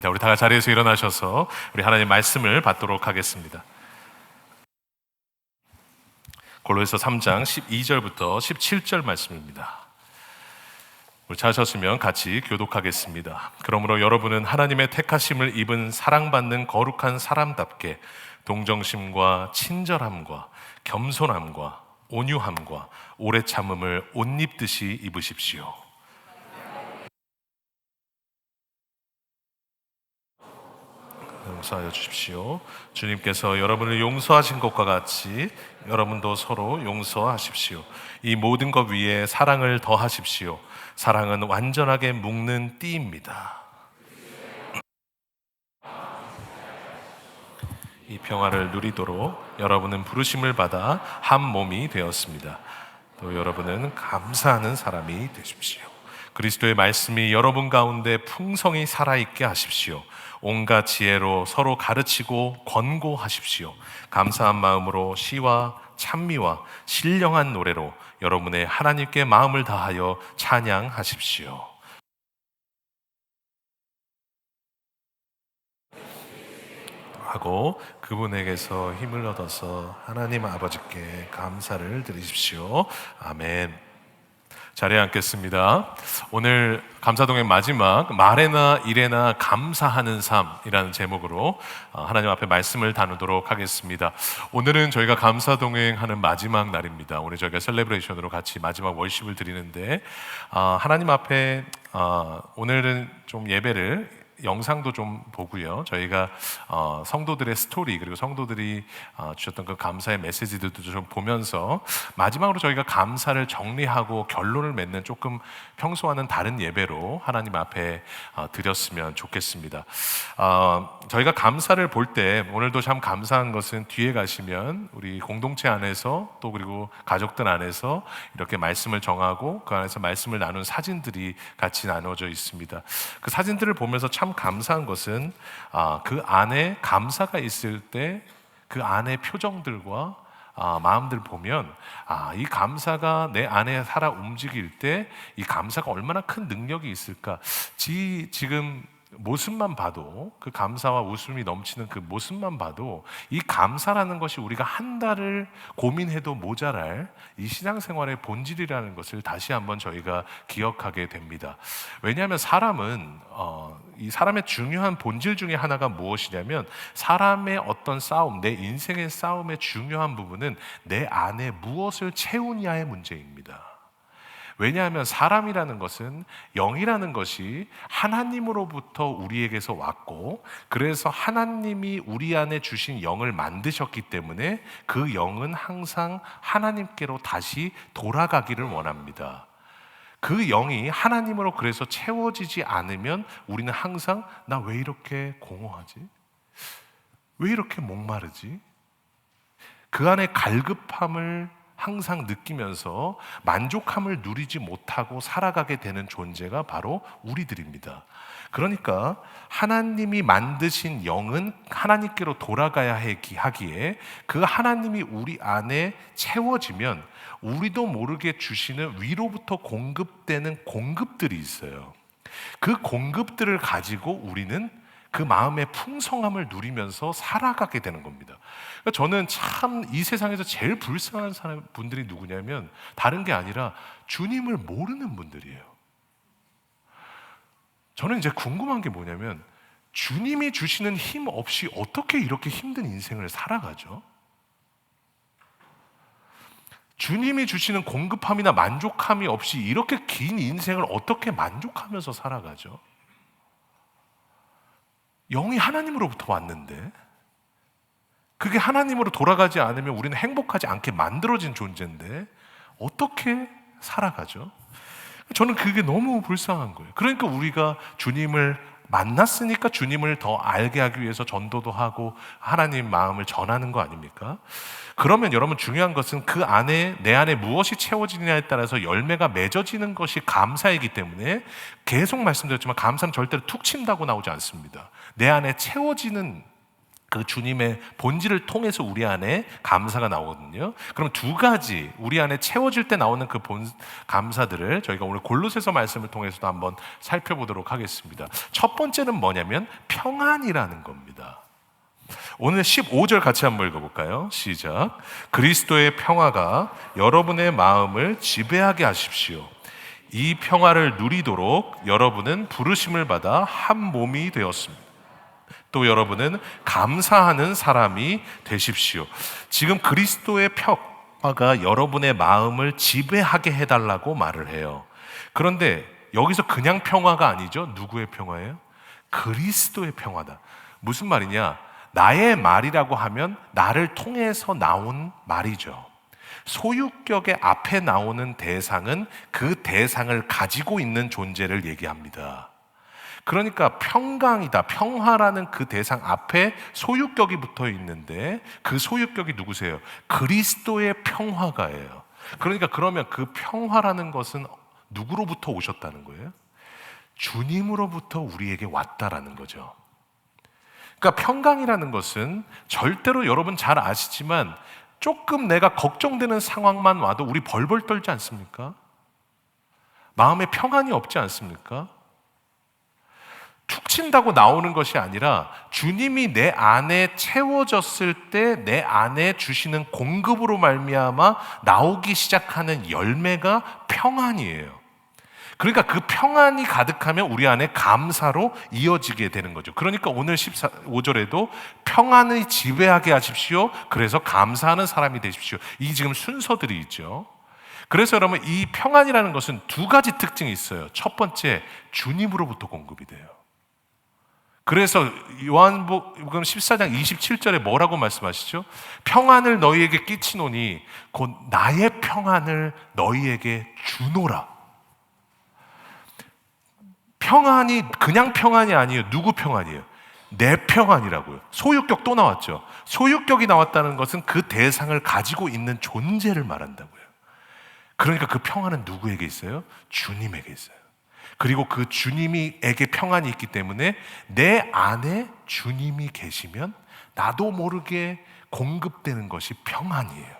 자, 우리 다 같이 자리에서 일어나셔서 우리 하나님 말씀을 받도록 하겠습니다. 골로새서 3장 12절부터 17절 말씀입니다. 우리 찾으셨으면 같이 교독하겠습니다. 그러므로 여러분은 하나님의 택하심을 입은 사랑받는 거룩한 사람답게 동정심과 친절함과 겸손함과 온유함과 오래 참음을 옷 입듯이 입으십시오. 용서하여 주십시오. 주님께서 여러분을 용서하신 것과 같이 여러분도 서로 용서하십시오. 이 모든 것 위에 사랑을 더하십시오. 사랑은 완전하게 묶는 띠입니다. 이 평화를 누리도록 여러분은 부르심을 받아 한 몸이 되었습니다. 또 여러분은 감사하는 사람이 되십시오. 그리스도의 말씀이 여러분 가운데 풍성히 살아있게 하십시오. 온갖 지혜로 서로 가르치고 권고하십시오. 감사한 마음으로 시와 찬미와 신령한 노래로 여러분의 하나님께 마음을 다하여 찬양하십시오. 하고 그분에게서 힘을 얻어서 하나님 아버지께 감사를 드리십시오. 아멘. 자리에 앉겠습니다. 오늘 감사동의 마지막 말에나 일에나 감사하는 삶이라는 제목으로 하나님 앞에 말씀을 나누도록 하겠습니다. 오늘은 저희가 감사동행하는 마지막 날입니다. 오늘 저희가 셀레브레이션으로 같이 마지막 월십을 드리는데 하나님 앞에 오늘은 좀 예배를 영상도 좀 보고요. 저희가 성도들의 스토리 그리고 성도들이 주셨던 그 감사의 메시지들도 좀 보면서 마지막으로 저희가 감사를 정리하고 결론을 맺는 조금 평소와는 다른 예배로 하나님 앞에 드렸으면 좋겠습니다. 저희가 감사를 볼 때 오늘도 참 감사한 것은 뒤에 가시면 우리 공동체 안에서 또 그리고 가족들 안에서 이렇게 말씀을 정하고 그 안에서 말씀을 나눈 사진들이 같이 나눠져 있습니다. 그 사진들을 보면서 참 감사한 것은 그 안에 감사가 있을 때 그 안에 표정들과 마음들 보면 이 감사가 내 안에 살아 움직일 때 이 감사가 얼마나 큰 능력이 있을까. 지금 모습만 봐도 그 감사와 웃음이 넘치는 그 모습만 봐도 이 감사라는 것이 우리가 한 달을 고민해도 모자랄 이 신앙생활의 본질이라는 것을 다시 한번 저희가 기억하게 됩니다. 왜냐하면 사람은 이 사람의 중요한 본질 중에 하나가 무엇이냐면 사람의 어떤 싸움, 내 인생의 싸움의 중요한 부분은 내 안에 무엇을 채우냐의 문제입니다. 왜냐하면 사람이라는 것은 영이라는 것이 하나님으로부터 우리에게서 왔고 그래서 하나님이 우리 안에 주신 영을 만드셨기 때문에 그 영은 항상 하나님께로 다시 돌아가기를 원합니다. 그 영이 하나님으로 그래서 채워지지 않으면 우리는 항상 나 왜 이렇게 공허하지? 왜 이렇게 목마르지? 그 안에 갈급함을 항상 느끼면서 만족함을 누리지 못하고 살아가게 되는 존재가 바로 우리들입니다. 그러니까 하나님이 만드신 영은 하나님께로 돌아가야 하기에 그 하나님이 우리 안에 채워지면 우리도 모르게 주시는 위로부터 공급되는 공급들이 있어요. 그 공급들을 가지고 우리는 그 마음의 풍성함을 누리면서 살아가게 되는 겁니다. 그러니까 저는 참 이 세상에서 제일 불쌍한 분들이 누구냐면 다른 게 아니라 주님을 모르는 분들이에요. 저는 이제 궁금한 게 뭐냐면 주님이 주시는 힘 없이 어떻게 이렇게 힘든 인생을 살아가죠? 주님이 주시는 공급함이나 만족함이 없이 이렇게 긴 인생을 어떻게 만족하면서 살아가죠? 영이 하나님으로부터 왔는데 그게 하나님으로 돌아가지 않으면 우리는 행복하지 않게 만들어진 존재인데 어떻게 살아가죠? 저는 그게 너무 불쌍한 거예요. 그러니까 우리가 주님을 만났으니까 주님을 더 알게 하기 위해서 전도도 하고 하나님 마음을 전하는 거 아닙니까? 그러면 여러분 중요한 것은 그 안에 내 안에 무엇이 채워지느냐에 따라서 열매가 맺어지는 것이 감사이기 때문에 계속 말씀드렸지만 감사는 절대로 툭 친다고 나오지 않습니다. 내 안에 채워지는 그 주님의 본질을 통해서 우리 안에 감사가 나오거든요. 그럼 두 가지 우리 안에 채워질 때 나오는 그 감사들을 저희가 오늘 골로새서 말씀을 통해서도 한번 살펴보도록 하겠습니다. 첫 번째는 뭐냐면 평안이라는 겁니다. 오늘 15절 같이 한번 읽어볼까요? 시작. 그리스도의 평화가 여러분의 마음을 지배하게 하십시오. 이 평화를 누리도록 여러분은 부르심을 받아 한 몸이 되었습니다. 또 여러분은 감사하는 사람이 되십시오. 지금 그리스도의 평화가 여러분의 마음을 지배하게 해달라고 말을 해요. 그런데 여기서 그냥 평화가 아니죠. 누구의 평화예요? 그리스도의 평화다. 무슨 말이냐? 나의 말이라고 하면 나를 통해서 나온 말이죠. 소유격의 앞에 나오는 대상은 그 대상을 가지고 있는 존재를 얘기합니다. 그러니까 평강이다, 평화라는 그 대상 앞에 소유격이 붙어 있는데 그 소유격이 누구세요? 그리스도의 평화가예요. 그러니까 그러면 그 평화라는 것은 누구로부터 오셨다는 거예요? 주님으로부터 우리에게 왔다라는 거죠. 그러니까 평강이라는 것은 절대로 여러분 잘 아시지만 조금 내가 걱정되는 상황만 와도 우리 벌벌 떨지 않습니까? 마음에 평안이 없지 않습니까? 툭 친다고 나오는 것이 아니라 주님이 내 안에 채워졌을 때 내 안에 주시는 공급으로 말미암아 나오기 시작하는 열매가 평안이에요. 그러니까 그 평안이 가득하면 우리 안에 감사로 이어지게 되는 거죠. 그러니까 오늘 15절에도 평안을 지배하게 하십시오. 그래서 감사하는 사람이 되십시오. 이 지금 순서들이 있죠. 그래서 여러분 이 평안이라는 것은 두 가지 특징이 있어요. 첫 번째, 주님으로부터 공급이 돼요. 그래서 요한복음 14장 27절에 뭐라고 말씀하시죠? 평안을 너희에게 끼치노니 곧 나의 평안을 너희에게 주노라. 평안이 그냥 평안이 아니에요. 누구 평안이에요? 내 평안이라고요. 소유격 또 나왔죠. 소유격이 나왔다는 것은 그 대상을 가지고 있는 존재를 말한다고요. 그러니까 그 평안은 누구에게 있어요? 주님에게 있어요. 그리고 그 주님에게 평안이 있기 때문에 내 안에 주님이 계시면 나도 모르게 공급되는 것이 평안이에요.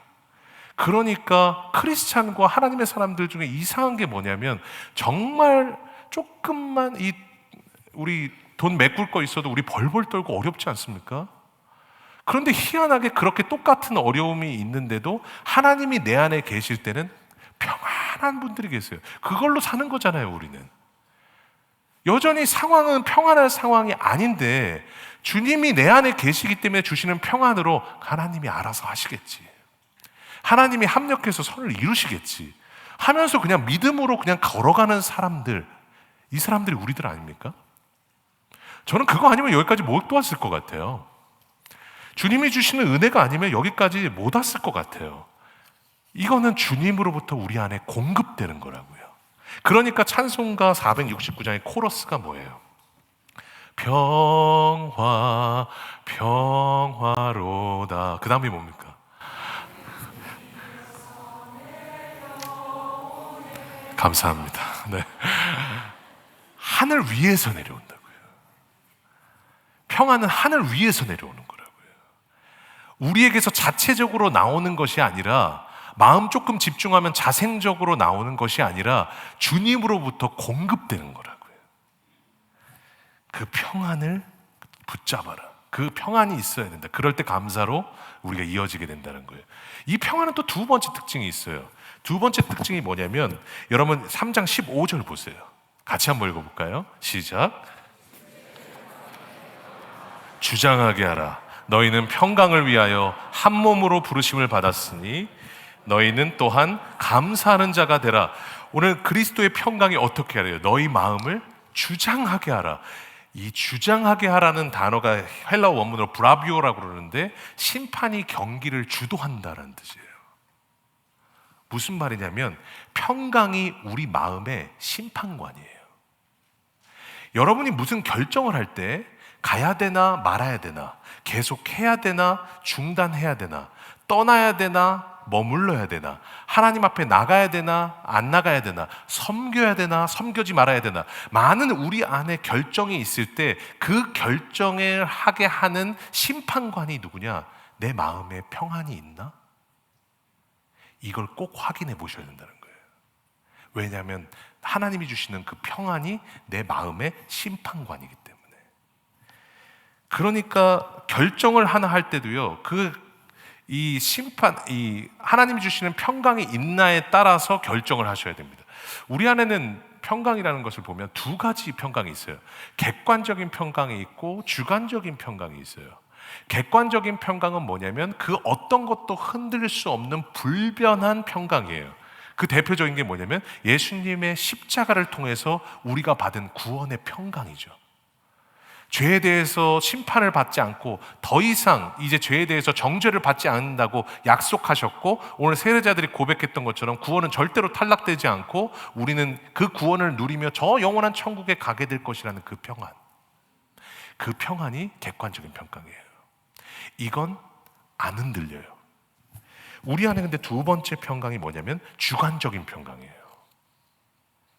그러니까 크리스찬과 하나님의 사람들 중에 이상한 게 뭐냐면 정말 조금만 우리 돈 메꿀 거 있어도 우리 벌벌 떨고 어렵지 않습니까? 그런데 희한하게 그렇게 똑같은 어려움이 있는데도 하나님이 내 안에 계실 때는 평안한 분들이 계세요. 그걸로 사는 거잖아요, 우리는. 여전히 상황은 평안한 상황이 아닌데 주님이 내 안에 계시기 때문에 주시는 평안으로 하나님이 알아서 하시겠지. 하나님이 합력해서 선을 이루시겠지. 하면서 그냥 믿음으로 그냥 걸어가는 사람들, 이 사람들이 우리들 아닙니까? 저는 그거 아니면 여기까지 못 왔을 것 같아요. 주님이 주시는 은혜가 아니면 여기까지 못 왔을 것 같아요. 이거는 주님으로부터 우리 안에 공급되는 거라고요. 그러니까 찬송가 469장의 코러스가 뭐예요? 평화 평화로다. 그 다음이 뭡니까? 감사합니다. 네. 하늘 위에서 내려온다고요. 평화는 하늘 위에서 내려오는 거라고요. 우리에게서 자체적으로 나오는 것이 아니라 마음 조금 집중하면 자생적으로 나오는 것이 아니라 주님으로부터 공급되는 거라고요. 그 평안을 붙잡아라. 그 평안이 있어야 된다. 그럴 때 감사로 우리가 이어지게 된다는 거예요. 이 평안은 또 두 번째 특징이 있어요. 두 번째 특징이 뭐냐면 여러분 3장 15절 보세요. 같이 한번 읽어볼까요? 시작. 주장하게 하라. 너희는 평강을 위하여 한 몸으로 부르심을 받았으니 너희는 또한 감사하는 자가 되라. 오늘 그리스도의 평강이 어떻게 하래요? 너희 마음을 주장하게 하라. 이 주장하게 하라는 단어가 헬라어 원문으로 브라비오라고 그러는데 심판이 경기를 주도한다는 뜻이에요. 무슨 말이냐면 평강이 우리 마음의 심판관이에요. 여러분이 무슨 결정을 할 때 가야 되나 말아야 되나, 계속 해야 되나 중단해야 되나, 떠나야 되나 머물러야 되나, 하나님 앞에 나가야 되나 안 나가야 되나, 섬겨야 되나 섬겨지 말아야 되나, 많은 우리 안에 결정이 있을 때 그 결정을 하게 하는 심판관이 누구냐? 내 마음에 평안이 있나? 이걸 꼭 확인해 보셔야 된다는 거예요. 왜냐하면 하나님이 주시는 그 평안이 내 마음의 심판관이기 때문에. 그러니까 결정을 하나 할 때도요, 이 하나님이 주시는 평강이 있나에 따라서 결정을 하셔야 됩니다. 우리 안에는 평강이라는 것을 보면 두 가지 평강이 있어요. 객관적인 평강이 있고 주관적인 평강이 있어요. 객관적인 평강은 뭐냐면 그 어떤 것도 흔들 수 없는 불변한 평강이에요. 그 대표적인 게 뭐냐면 예수님의 십자가를 통해서 우리가 받은 구원의 평강이죠. 죄에 대해서 심판을 받지 않고 더 이상 이제 죄에 대해서 정죄를 받지 않는다고 약속하셨고, 오늘 세례자들이 고백했던 것처럼 구원은 절대로 탈락되지 않고 우리는 그 구원을 누리며 저 영원한 천국에 가게 될 것이라는 그 평안. 그 평안이 객관적인 평강이에요. 이건 안 흔들려요. 우리 안에 근데 두 번째 평강이 뭐냐면 주관적인 평강이에요.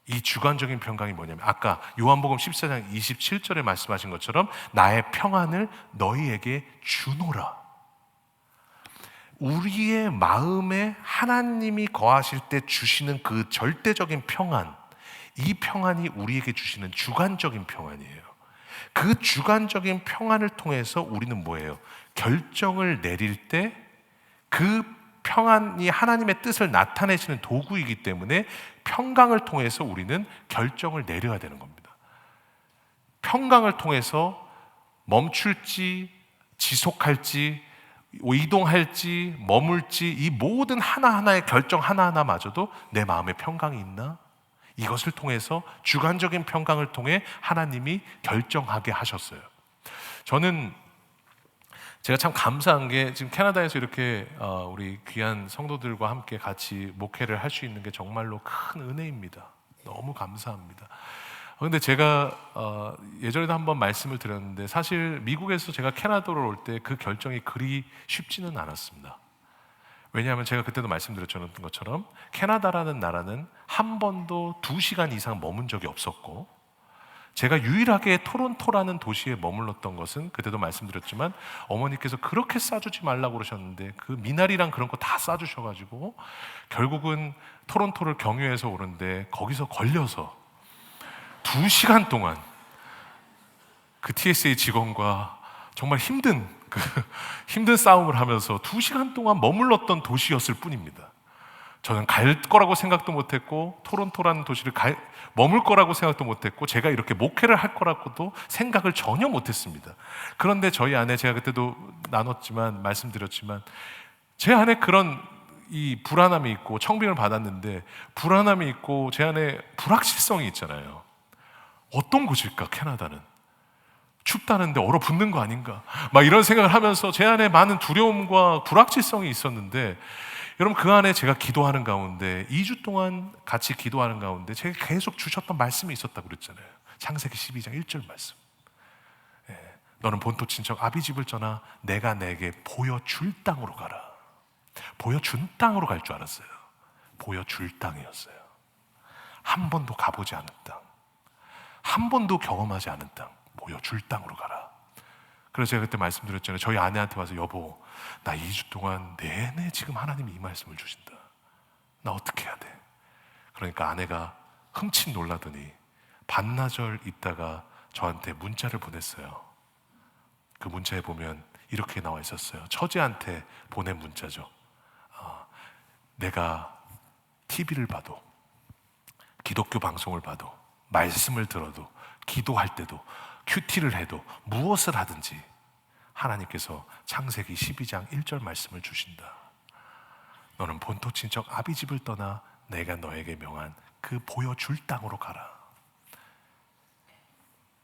이 주관적인 평강이 뭐냐면 아까 요한복음 14장 27절에 말씀하신 것처럼 나의 평안을 너희에게 주노라. 우리의 마음에 하나님이 거하실 때 주시는 그 절대적인 평안, 이 평안이 우리에게 주시는 주관적인 평안이에요. 그 주관적인 평안을 통해서 우리는 뭐예요? 결정을 내릴 때 그 평안이 하나님의 뜻을 나타내시는 도구이기 때문에 평강을 통해서 우리는 결정을 내려야 되는 겁니다. 평강을 통해서 멈출지, 지속할지, 이동할지, 머물지, 이 모든 하나하나의 결정 하나하나마저도 내 마음에 평강이 있나? 이것을 통해서 주관적인 평강을 통해 하나님이 결정하게 하셨어요. 저는 제가 참 감사한 게 지금 캐나다에서 이렇게 우리 귀한 성도들과 함께 같이 목회를 할 수 있는 게 정말로 큰 은혜입니다. 너무 감사합니다. 그런데 제가 예전에도 한번 말씀을 드렸는데 사실 미국에서 제가 캐나다로 올 때 그 결정이 그리 쉽지는 않았습니다. 왜냐하면 제가 그때도 말씀드렸던 것처럼 캐나다라는 나라는 한 번도 2시간 이상 머문 적이 없었고, 제가 유일하게 토론토라는 도시에 머물렀던 것은 그때도 말씀드렸지만 어머니께서 그렇게 싸주지 말라고 그러셨는데 그 미나리랑 그런 거 다 싸주셔가지고 결국은 토론토를 경유해서 오는데 거기서 걸려서 2시간 동안 그 TSA 직원과 정말 힘든 싸움을 하면서 2시간 동안 머물렀던 도시였을 뿐입니다. 저는 갈 거라고 생각도 못했고 토론토라는 도시를 머물 거라고 생각도 못했고 제가 이렇게 목회를 할 거라고도 생각을 전혀 못했습니다. 그런데 저희 안에, 제가 그때도 나눴지만 말씀드렸지만 제 안에 그런 이 불안함이 있고, 청빙을 받았는데 불안함이 있고 제 안에 불확실성이 있잖아요. 어떤 곳일까 캐나다는? 춥다는데 얼어붙는 거 아닌가? 막 이런 생각을 하면서 제 안에 많은 두려움과 불확실성이 있었는데, 여러분 그 안에 제가 기도하는 가운데 2주 동안 같이 기도하는 가운데 제가 계속 주셨던 말씀이 있었다고 그랬잖아요. 창세기 12장 1절 말씀. 너는 본토 친척 아비집을 떠나 내가 내게 보여줄 땅으로 가라. 보여준 땅으로 갈 줄 알았어요. 보여줄 땅이었어요. 한 번도 가보지 않은 땅, 한 번도 경험하지 않은 땅, 보여줄 땅으로 가라. 그래서 제가 그때 말씀드렸잖아요. 저희 아내한테 와서 여보, 나 2주 동안 내내 지금 하나님이 이 말씀을 주신다. 나 어떻게 해야 돼? 그러니까 아내가 흠칫 놀라더니 반나절 있다가 저한테 문자를 보냈어요. 그 문자에 보면 이렇게 나와 있었어요. 처제한테 보낸 문자죠. 내가 TV를 봐도, 기독교 방송을 봐도, 말씀을 들어도, 기도할 때도, 큐티를 해도, 무엇을 하든지 하나님께서 창세기 12장 1절 말씀을 주신다. 너는 본토 친척 아비집을 떠나 내가 너에게 명한 그 보여줄 땅으로 가라.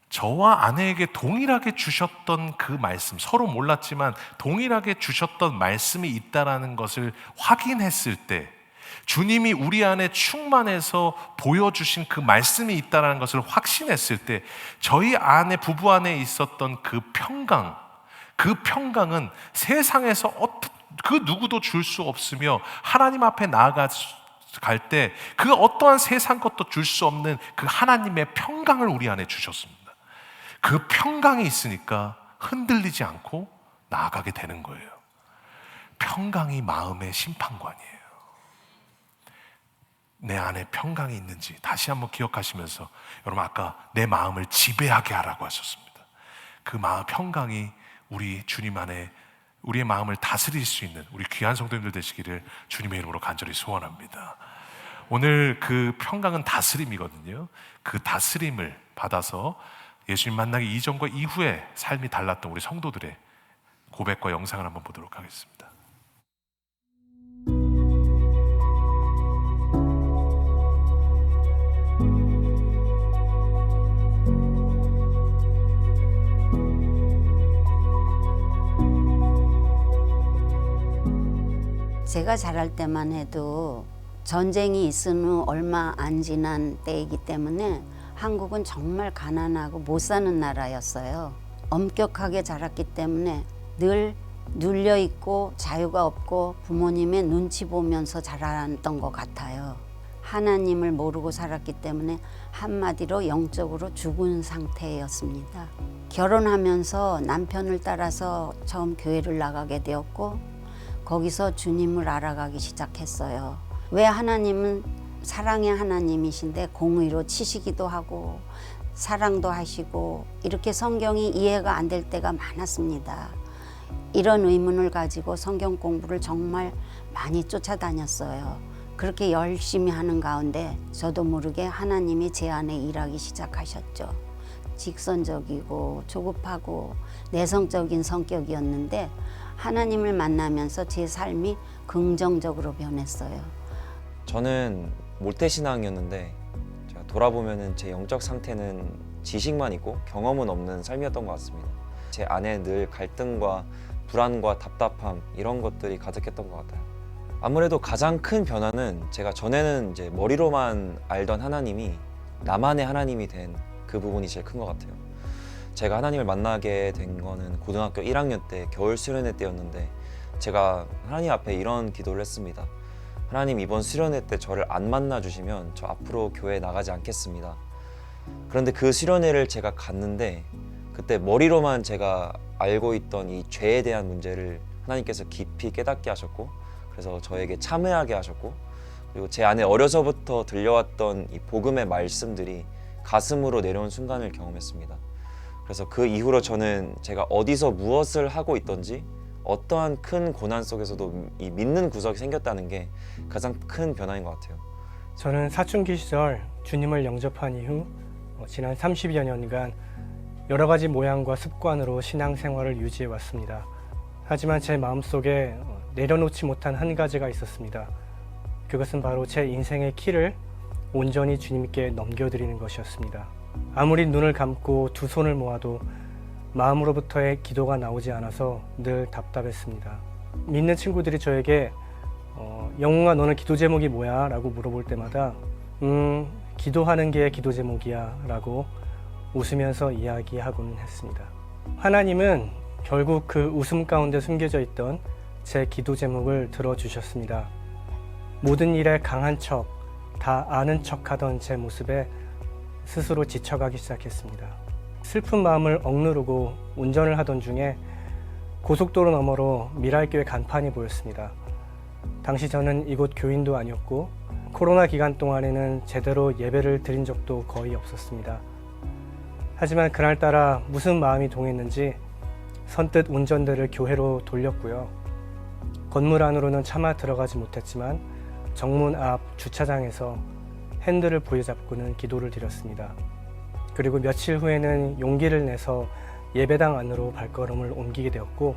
저와 아내에게 동일하게 주셨던 그 말씀, 서로 몰랐지만 동일하게 주셨던 말씀이 있다라는 것을 확인했을 때, 주님이 우리 안에 충만해서 보여주신 그 말씀이 있다는 것을 확신했을 때, 저희 안에, 부부 안에 있었던 그 평강, 그 평강은 세상에서 그 누구도 줄 수 없으며 하나님 앞에 나아갈 때 그 어떠한 세상 것도 줄 수 없는 그 하나님의 평강을 우리 안에 주셨습니다. 그 평강이 있으니까 흔들리지 않고 나아가게 되는 거예요. 평강이 마음의 심판관이에요. 내 안에 평강이 있는지 다시 한번 기억하시면서, 여러분 아까 내 마음을 지배하게 하라고 하셨습니다. 그 마음 평강이 우리 주님 안에 우리의 마음을 다스릴 수 있는 우리 귀한 성도님들 되시기를 주님의 이름으로 간절히 소원합니다. 오늘 그 평강은 다스림이거든요. 그 다스림을 받아서 예수님 만나기 이전과 이후에 삶이 달랐던 우리 성도들의 고백과 영상을 한번 보도록 하겠습니다. 제가 자랄 때만 해도 전쟁이 있은 후 얼마 안 지난 때이기 때문에 한국은 정말 가난하고 못 사는 나라였어요. 엄격하게 자랐기 때문에 늘 눌려있고 자유가 없고 부모님의 눈치 보면서 자랐던 것 같아요. 하나님을 모르고 살았기 때문에 한마디로 영적으로 죽은 상태였습니다. 결혼하면서 남편을 따라서 처음 교회를 나가게 되었고 거기서 주님을 알아가기 시작했어요. 왜 하나님은 사랑의 하나님이신데 공의로 치시기도 하고 사랑도 하시고 이렇게 성경이 이해가 안 될 때가 많았습니다. 이런 의문을 가지고 성경 공부를 정말 많이 쫓아다녔어요. 그렇게 열심히 하는 가운데 저도 모르게 하나님이 제 안에 일하기 시작하셨죠. 직선적이고 조급하고 내성적인 성격이었는데 하나님을 만나면서 제 삶이 긍정적으로 변했어요. 저는 모태신앙이었는데 제가 돌아보면 제 영적 상태는 지식만 있고 경험은 없는 삶이었던 것 같습니다. 제 안에 늘 갈등과 불안과 답답함 이런 것들이 가득했던 것 같아요. 아무래도 가장 큰 변화는 제가 전에는 이제 머리로만 알던 하나님이 나만의 하나님이 된 그 부분이 제일 큰 것 같아요. 제가 하나님을 만나게 된 거는 고등학교 1학년 때 겨울 수련회 때였는데 제가 하나님 앞에 이런 기도를 했습니다. 하나님, 이번 수련회 때 저를 안 만나 주시면 저 앞으로 교회 나가지 않겠습니다. 그런데 그 수련회를 제가 갔는데 그때 머리로만 제가 알고 있던 이 죄에 대한 문제를 하나님께서 깊이 깨닫게 하셨고 그래서 저에게 참회하게 하셨고 그리고 제 안에 어려서부터 들려왔던 이 복음의 말씀들이 가슴으로 내려온 순간을 경험했습니다. 그래서 그 이후로 저는 제가 어디서 무엇을 하고 있던지 어떠한 큰 고난 속에서도 이 믿는 구석이 생겼다는 게 가장 큰 변화인 것 같아요. 저는 사춘기 시절 주님을 영접한 이후 지난 30여 년간 여러 가지 모양과 습관으로 신앙생활을 유지해 왔습니다. 하지만 제 마음속에 내려놓지 못한 한 가지가 있었습니다. 그것은 바로 제 인생의 키를 온전히 주님께 넘겨드리는 것이었습니다. 아무리 눈을 감고 두 손을 모아도 마음으로부터의 기도가 나오지 않아서 늘 답답했습니다. 믿는 친구들이 저에게 영웅아, 너는 기도 제목이 뭐야? 라고 물어볼 때마다 기도하는 게 기도 제목이야 라고 웃으면서 이야기하곤 했습니다. 하나님은 결국 그 웃음 가운데 숨겨져 있던 제 기도 제목을 들어주셨습니다. 모든 일에 강한 척, 다 아는 척하던 제 모습에 스스로 지쳐가기 시작했습니다. 슬픈 마음을 억누르고 운전을 하던 중에 고속도로 너머로 미랄교회 간판이 보였습니다. 당시 저는 이곳 교인도 아니었고 코로나 기간 동안에는 제대로 예배를 드린 적도 거의 없었습니다. 하지만 그날따라 무슨 마음이 동했는지 선뜻 운전대를 교회로 돌렸고요. 건물 안으로는 차마 들어가지 못했지만 정문 앞 주차장에서 핸들을 부여잡고는 기도를 드렸습니다. 그리고 며칠 후에는 용기를 내서 예배당 안으로 발걸음을 옮기게 되었고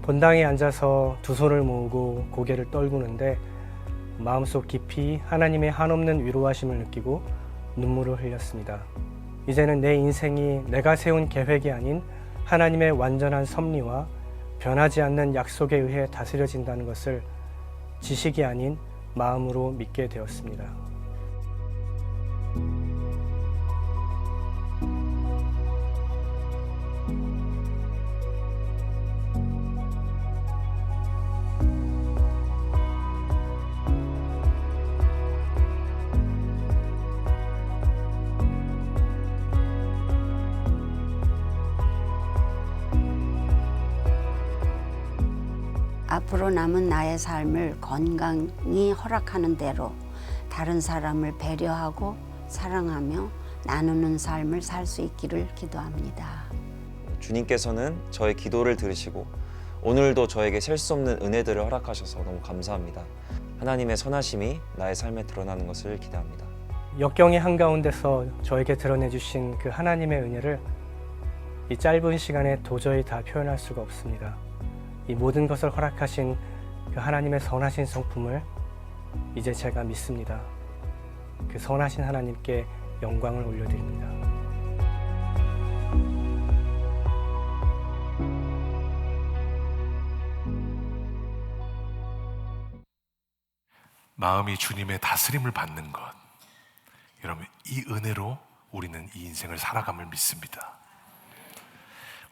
본당에 앉아서 두 손을 모으고 고개를 떨구는데 마음속 깊이 하나님의 한없는 위로하심을 느끼고 눈물을 흘렸습니다. 이제는 내 인생이 내가 세운 계획이 아닌 하나님의 완전한 섭리와 변하지 않는 약속에 의해 다스려진다는 것을 지식이 아닌 마음으로 믿게 되었습니다. 앞으로 남은 나의 삶을 건강히 허락하는 대로 다른 사람을 배려하고 사랑하며 나누는 삶을 살 수 있기를 기도합니다. 주님께서는 저의 기도를 들으시고 오늘도 저에게 셀 수 없는 은혜들을 허락하셔서 너무 감사합니다. 하나님의 선하심이 나의 삶에 드러나는 것을 기대합니다. 역경의 한가운데서 저에게 드러내 주신 그 하나님의 은혜를 이 짧은 시간에 도저히 다 표현할 수가 없습니다. 이 모든 것을 허락하신 그 하나님의 선하신 성품을 이제 제가 믿습니다. 그 선하신 하나님께 영광을 올려드립니다. 마음이 주님의 다스림을 받는 것, 여러분 이 은혜로 우리는 이 인생을 살아감을 믿습니다.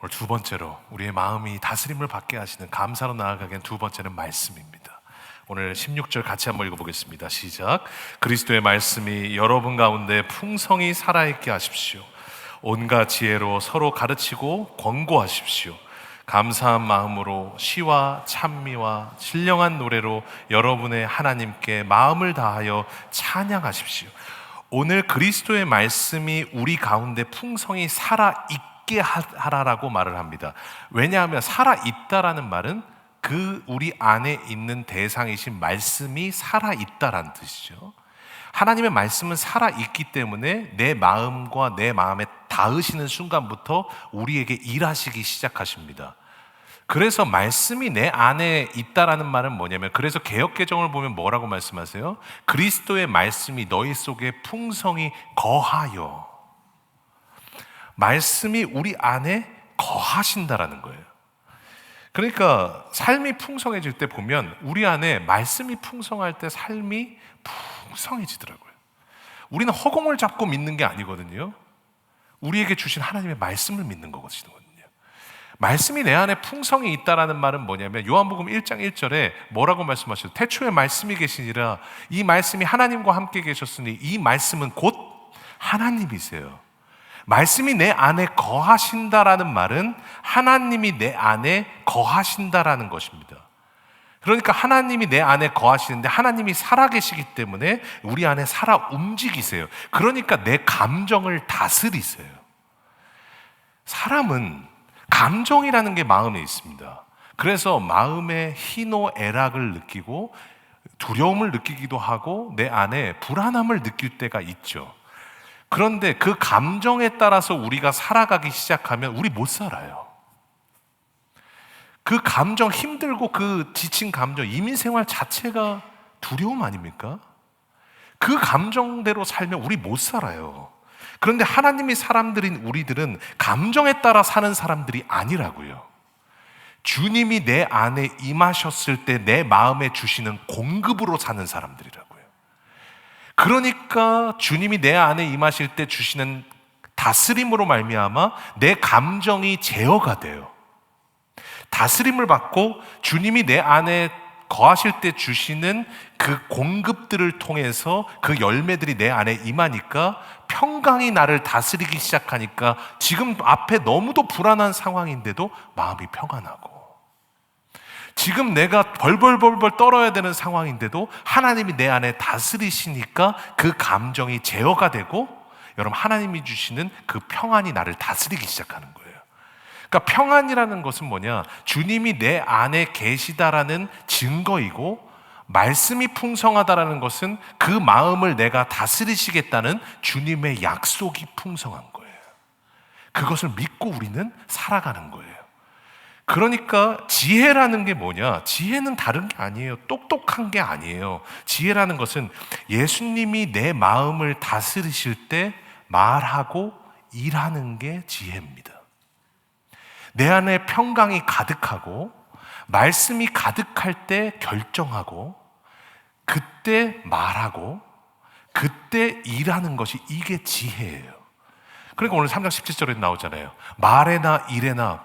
오늘 두 번째로 우리의 마음이 다스림을 받게 하시는 감사로 나아가기엔 두 번째는 말씀입니다. 오늘 16절 같이 한번 읽어보겠습니다. 시작. 그리스도의 말씀이 여러분 가운데 풍성히 살아있게 하십시오. 온갖 지혜로 서로 가르치고 권고하십시오. 감사한 마음으로 시와 찬미와 신령한 노래로 여러분의 하나님께 마음을 다하여 찬양하십시오. 오늘 그리스도의 말씀이 우리 가운데 풍성히 살아있게 하라라고 말을 합니다. 왜냐하면 살아있다라는 말은 그 우리 안에 있는 대상이신 말씀이 살아있다라는 뜻이죠. 하나님의 말씀은 살아있기 때문에 내 마음과 내 마음에 닿으시는 순간부터 우리에게 일하시기 시작하십니다. 그래서 말씀이 내 안에 있다라는 말은 뭐냐면, 그래서 개역개정을 보면 뭐라고 말씀하세요? 그리스도의 말씀이 너희 속에 풍성히 거하여, 말씀이 우리 안에 거하신다라는 거예요. 그러니까 삶이 풍성해질 때 보면 우리 안에 말씀이 풍성할 때 삶이 풍성해지더라고요. 우리는 허공을 잡고 믿는 게 아니거든요. 우리에게 주신 하나님의 말씀을 믿는 거거든요. 말씀이 내 안에 풍성이 있다라는 말은 뭐냐면 요한복음 1장 1절에 뭐라고 말씀하셨어요? 태초에 말씀이 계시니라. 이 말씀이 하나님과 함께 계셨으니 이 말씀은 곧 하나님이세요. 말씀이 내 안에 거하신다라는 말은 하나님이 내 안에 거하신다라는 것입니다. 그러니까 하나님이 내 안에 거하시는데 하나님이 살아계시기 때문에 우리 안에 살아 움직이세요. 그러니까 내 감정을 다스리세요. 사람은 감정이라는 게 마음에 있습니다. 그래서 마음에 희노애락을 느끼고 두려움을 느끼기도 하고 내 안에 불안함을 느낄 때가 있죠. 그런데 그 감정에 따라서 우리가 살아가기 시작하면 우리 못 살아요. 그 감정, 힘들고 그 지친 감정, 이민생활 자체가 두려움 아닙니까? 그 감정대로 살면 우리 못 살아요. 그런데 하나님이 사람들인 우리들은 감정에 따라 사는 사람들이 아니라고요. 주님이 내 안에 임하셨을 때 내 마음에 주시는 공급으로 사는 사람들이라고요. 그러니까 주님이 내 안에 임하실 때 주시는 다스림으로 말미암아 내 감정이 제어가 돼요. 다스림을 받고 주님이 내 안에 거하실 때 주시는 그 공급들을 통해서 그 열매들이 내 안에 임하니까 평강이 나를 다스리기 시작하니까 지금 앞에 너무도 불안한 상황인데도 마음이 평안하고, 지금 내가 벌벌벌벌 떨어야 되는 상황인데도 하나님이 내 안에 다스리시니까 그 감정이 제어가 되고, 여러분 하나님이 주시는 그 평안이 나를 다스리기 시작하는 거예요. 그러니까 평안이라는 것은 뭐냐? 주님이 내 안에 계시다라는 증거이고, 말씀이 풍성하다라는 것은 그 마음을 내가 다스리시겠다는 주님의 약속이 풍성한 거예요. 그것을 믿고 우리는 살아가는 거예요. 그러니까 지혜라는 게 뭐냐? 지혜는 다른 게 아니에요. 똑똑한 게 아니에요. 지혜라는 것은 예수님이 내 마음을 다스리실 때 말하고 일하는 게 지혜입니다. 내 안에 평강이 가득하고 말씀이 가득할 때 결정하고, 그때 말하고, 그때 일하는 것이, 이게 지혜예요. 그러니까 오늘 3장 17절에 나오잖아요. 말에나 일에나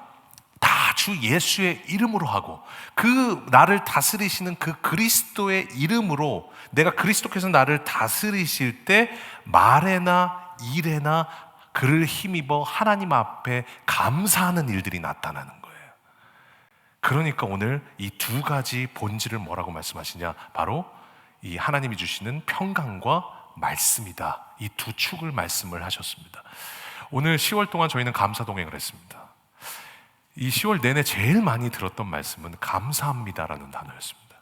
다 주 예수의 이름으로 하고, 그 나를 다스리시는 그 그리스도의 이름으로, 내가 그리스도께서 나를 다스리실 때 말에나 일에나 그를 힘입어 하나님 앞에 감사하는 일들이 나타나는 거예요. 그러니까 오늘 이 두 가지 본질을 뭐라고 말씀하시냐? 바로 이 하나님이 주시는 평강과 말씀이다. 이 두 축을 말씀을 하셨습니다. 오늘 10월 동안 저희는 감사 동행을 했습니다. 이 10월 내내 제일 많이 들었던 말씀은 감사합니다라는 단어였습니다.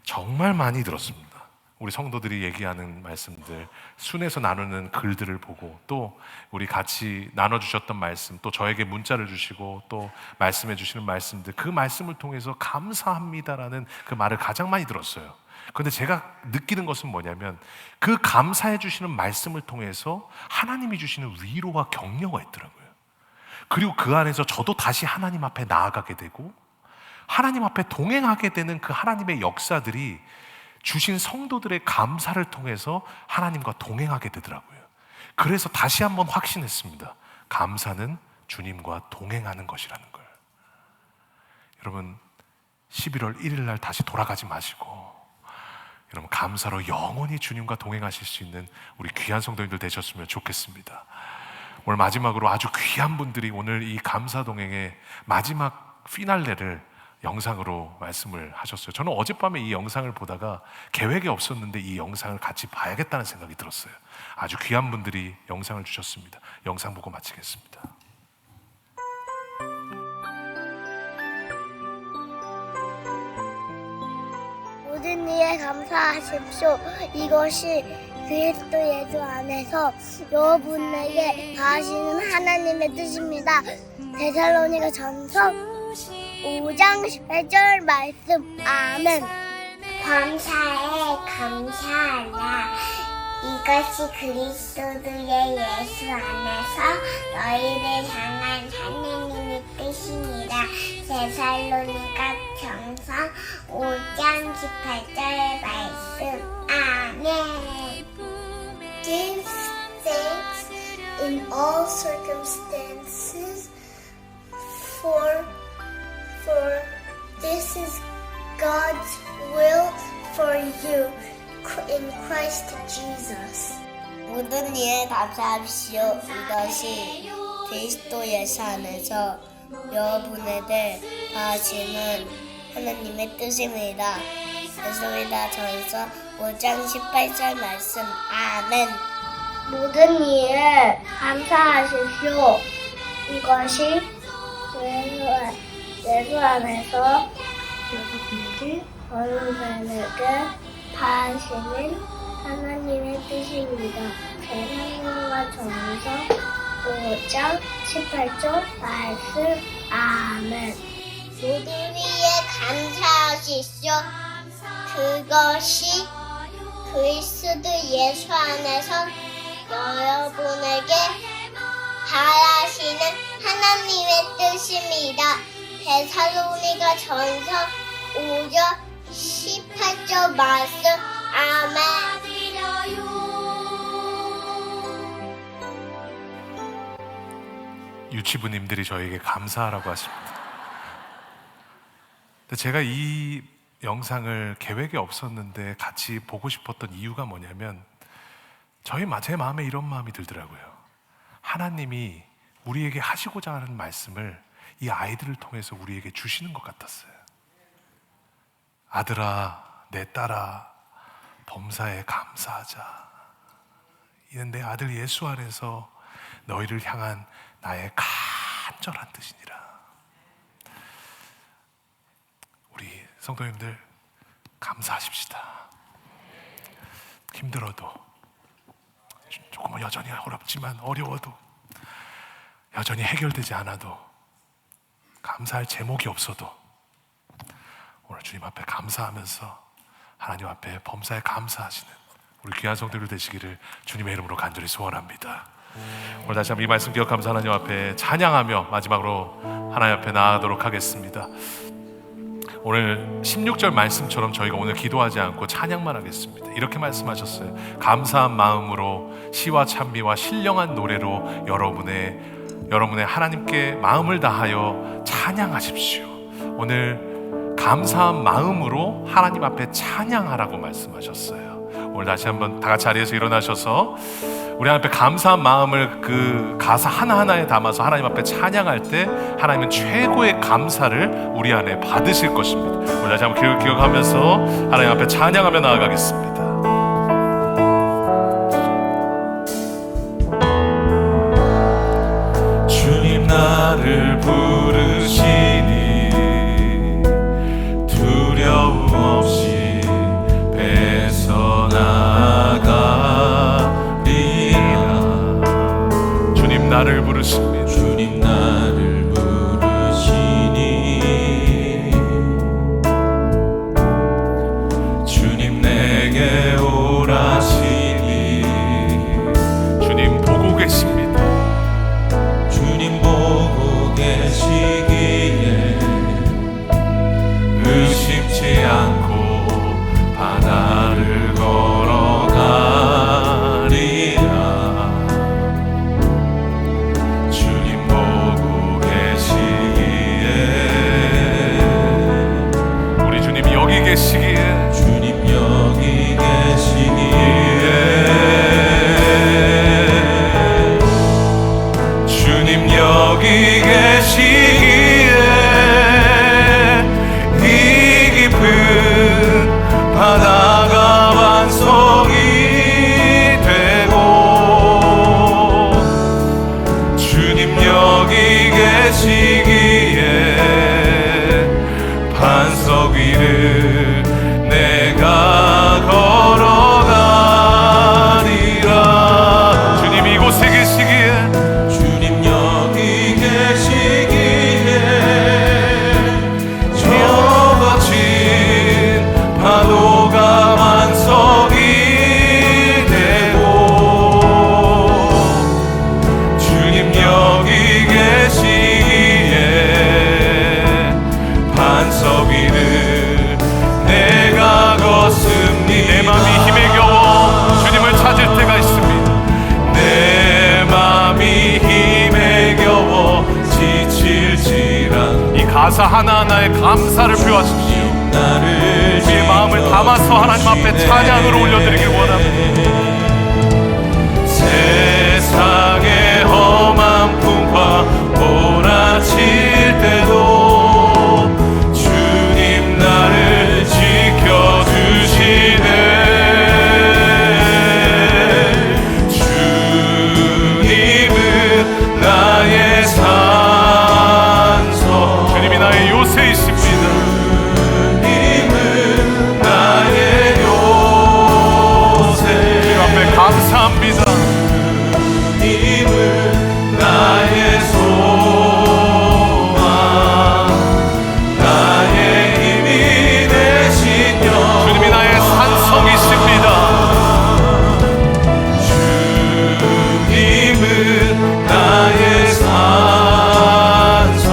정말 많이 들었습니다. 우리 성도들이 얘기하는 말씀들, 순에서 나누는 글들을 보고, 또 우리 같이 나눠주셨던 말씀, 또 저에게 문자를 주시고 또 말씀해 주시는 말씀들, 그 말씀을 통해서 감사합니다라는 그 말을 가장 많이 들었어요. 그런데 제가 느끼는 것은 뭐냐면, 그 감사해 주시는 말씀을 통해서 하나님이 주시는 위로와 격려가 있더라고요. 그리고 그 안에서 저도 다시 하나님 앞에 나아가게 되고, 하나님 앞에 동행하게 되는 그 하나님의 역사들이 주신 성도들의 감사를 통해서 하나님과 동행하게 되더라고요. 그래서 다시 한번 확신했습니다. 감사는 주님과 동행하는 것이라는 걸. 여러분, 11월 1일 날 다시 돌아가지 마시고, 여러분 감사로 영원히 주님과 동행하실 수 있는 우리 귀한 성도님들 되셨으면 좋겠습니다. 오늘 마지막으로 아주 귀한 분들이 오늘 이 감사 동행의 마지막 피날레를 영상으로 말씀을 하셨어요. 저는 어젯밤에 이 영상을 보다가 계획이 없었는데 이 영상을 같이 봐야겠다는 생각이 들었어요. 아주 귀한 분들이 영상을 주셨습니다. 영상 보고 마치겠습니다. 모든 일에 감사하십시오. 이것이 그리스도 예수 안에서 여러분에게 다하시는 하나님의 뜻입니다. 데살로니가 전서 5장 18절 말씀. 아멘. 감사해 감사하라. 이것이 그리스도의 예수 안에서 너희를 향한 하나님의 뜻이니라. 데살로니가 전서 5장 18절 말씀. 아멘. Give thanks in all circumstances, for this is God's will for you in Christ Jesus. 모든 일에 감사하십시오. 이것이 그리스도 예수 안에서 여러분에게 다하시는 하나님의 뜻입니다. 데살로니가 전서 5장 18절 말씀. 아멘. 모든 일에 감사하십시오. 이것이 예수 안에서 여러분에게 다하시는 하나님의 뜻입니다. 데살로니가 전서 5장 18절 말씀. 아멘. 모든 일에 감사하십시오. 그것이 그리스도 예수 안에서 여러분에게 바라시는 하나님의 뜻입니다. 데살로니가 전서 5장 18절 말씀. 아멘. 유치부님들이 저에게 감사하라고 하십니다. 근데 제가 이 영상을 계획이 없었는데 같이 보고 싶었던 이유가 뭐냐면, 제 마음에 이런 마음이 들더라고요. 하나님이 우리에게 하시고자 하는 말씀을 이 아이들을 통해서 우리에게 주시는 것 같았어요. 아들아, 내 딸아, 범사에 감사하자. 이는 내 아들 예수 안에서 너희를 향한 나의 간절한 뜻이니라. 우리 성도님들 감사하십시다. 힘들어도, 조금은 여전히 어렵지만 어려워도, 여전히 해결되지 않아도, 감사할 제목이 없어도 오늘 주님 앞에 감사하면서 하나님 앞에 범사에 감사하시는 우리 귀한 성도들 되시기를 주님의 이름으로 간절히 소원합니다. 오늘 다시 한번 이 말씀 기억하면서 하나님 앞에 찬양하며 마지막으로 하나님 앞에 나아가도록 하겠습니다. 오늘 16절 말씀처럼 저희가 오늘 기도하지 않고 찬양만 하겠습니다. 이렇게 말씀하셨어요. 감사한 마음으로 시와 찬미와 신령한 노래로 여러분의 하나님께 마음을 다하여 찬양하십시오. 오늘 감사한 마음으로 하나님 앞에 찬양하라고 말씀하셨어요. 오늘 다시 한번 다 같이 자리에서 일어나셔서 우리 앞에 감사한 마음을 그 가사 하나하나에 담아서 하나님 앞에 찬양할 때 하나님은 최고의 감사를 우리 안에 받으실 것입니다. 우리 다시 한번 기억하면서 하나님 앞에 찬양하며 나아가겠습니다. 주님 나를 부르시니 두려움 없이 배서 나가리라. 주님 나를 부르십니다. 주님 나를 부르시니 주님 내게 오라시니 주님 보고 계십니다. 주님 보고 계시기에 의심치 않고 바다를 걸어가리라. 주님 보고 계시기에 우리 주님 여기 계시기에 주님 여기 계시기에 주님 여기 계시기에 이 깊은 바다가 반석이 되고 주님 여기 계시기에 반석 위를 내가 걸어가리라. 주님 이곳에 계시기에 주님 여기 계시기에 저 거친 파도가 반석이 되고 주님 여기 계시기에 반석 위를 내가 걷습니다. 내 맘이 힘에 겨워 주님을 찾을 때가 있습니다. 내 맘이 힘에 겨워 지칠지라. 이 가사 하나하나에 감사를 표하십시오. 우리의 마음을 담아서 하나님 앞에 찬양으로 올려드리길 원합니다. 세상의 험한 풍파 몰아칠 때도 주님 나를 지켜주시네. 주님은 나의 산성, 주님이 나의 요새이십니다. 나의 요새. 주님 앞에 감사합니다. 주님은 나의 소망, 나의 힘이 되신 여. 주님이 나의 산성이십니다. 주님은 나의 산성,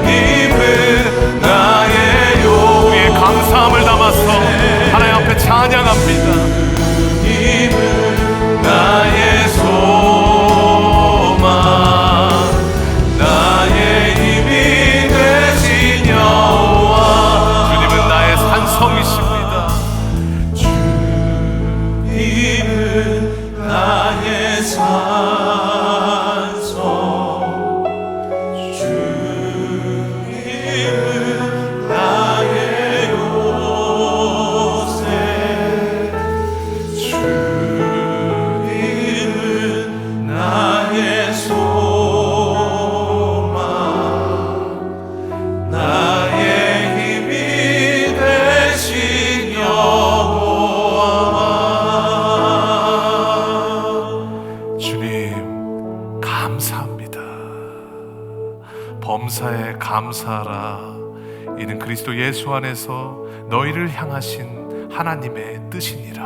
주님은 나의 요. 우리의 감사함을 담아서 하나님 앞에 찬양합니다. 주님은 나의 소망, 나의 힘이 되신 여호와. 주님은 나의 산성이십니다. 주님은 나의 산성, 주님은 나의 요새, 주님은 나의 소망, 나의 힘이 되신 여호와. 주님 감사합니다. 범사에 감사하라. 이는 그리스도 예수 안에서 너희를 향하신 하나님의 뜻이니라.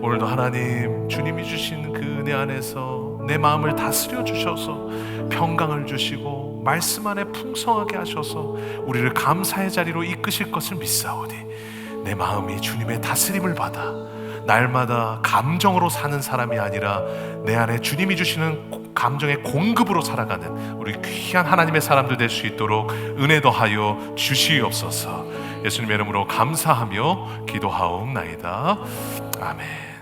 오늘도 하나님, 주님이 주신 그 은혜 안에서 내 마음을 다스려 주셔서 평강을 주시고 말씀 안에 풍성하게 하셔서 우리를 감사의 자리로 이끄실 것을 믿사오니 내 마음이 주님의 다스림을 받아 날마다 감정으로 사는 사람이 아니라 내 안에 주님이 주시는 감정의 공급으로 살아가는 우리 귀한 하나님의 사람들 될 수 있도록 은혜 더하여 주시옵소서. 예수님의 이름으로 감사하며 기도하옵나이다. 아멘.